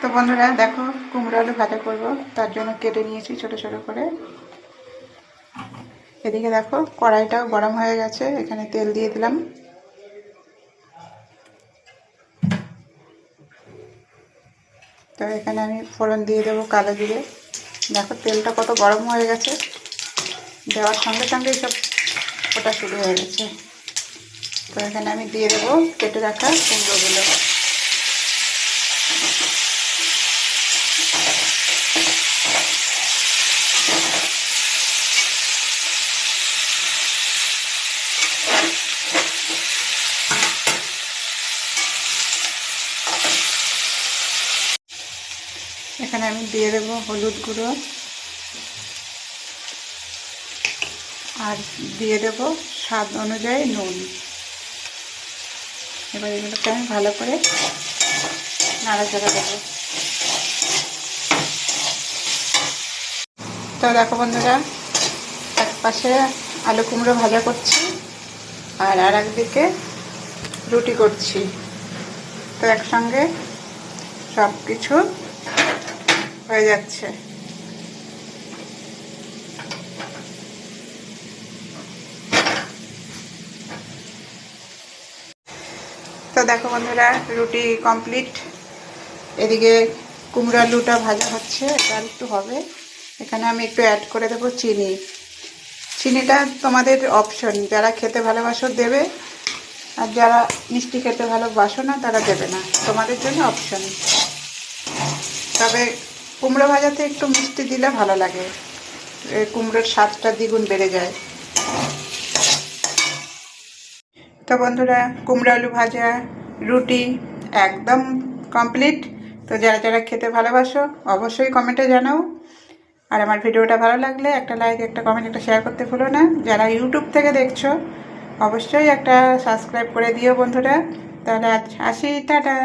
তো বন্ধুরা দেখো কুমড়ো আলু ভাজা করবো, তার জন্য কেটে নিয়েছি ছোট ছোট করে। এদিকে দেখো কড়াইটাও গরম হয়ে গেছে, এখানে তেল দিয়ে দিলাম। তো এখানে আমি ফোড়ন দিয়ে দেবো কালো জিরে। দেখো তেলটা কত গরম হয়ে গেছে, দেওয়ার সঙ্গে সঙ্গেই সব ওটা শুরু হয়ে গেছে। তো এখানে আমি দিয়ে দেবো কেটে রাখা কুমড়োগুলো। এখানে আমি দিয়ে দেবো হলুদ গুঁড়ো আর দিয়ে দেবো স্বাদ অনুযায়ী নুন। এবার এগুলোকে আমি ভালো করে নাড়াচাড়া দেবো। তো দেখো বন্ধুরা, এক পাশে আলু কুমড়ো ভাজা করছি আর একদিকে রুটি করছি। তো একসঙ্গে সব কিছু হয়ে যাচ্ছে। তো দেখো বন্ধুরা, রুটি কমপ্লিট। এদিকে কুমড়ো আলুটা ভাজা হচ্ছে, এটা আর একটু হবে। এখানে আমি একটু অ্যাড করে দেবো চিনি। চিনিটা তোমাদের অপশন, যারা খেতে ভালোবাসো দেবে, আর যারা মিষ্টি খেতে ভালোবাসো না তারা দেবে না, তোমাদের জন্য অপশন। তবে কুমড়ো ভাজাতে একটু মিষ্টি দিলে ভালো লাগে, কুমড়োর স্বাদটা দ্বিগুণ বেড়ে যায়। তো বন্ধুরা, কুমড়ো আলু ভাজা রুটি একদম কমপ্লিট। তো যারা যারা খেতে ভালোবাসো অবশ্যই কমেন্টে জানাও। আর আমার ভিডিওটা ভালো লাগলে একটা লাইক, একটা কমেন্ট, একটা শেয়ার করতে ভুলো না। যারা ইউটিউব থেকে দেখছো অবশ্যই একটা সাবস্ক্রাইব করে দিও বন্ধুরা। তাহলে আজ আসি, টাটা।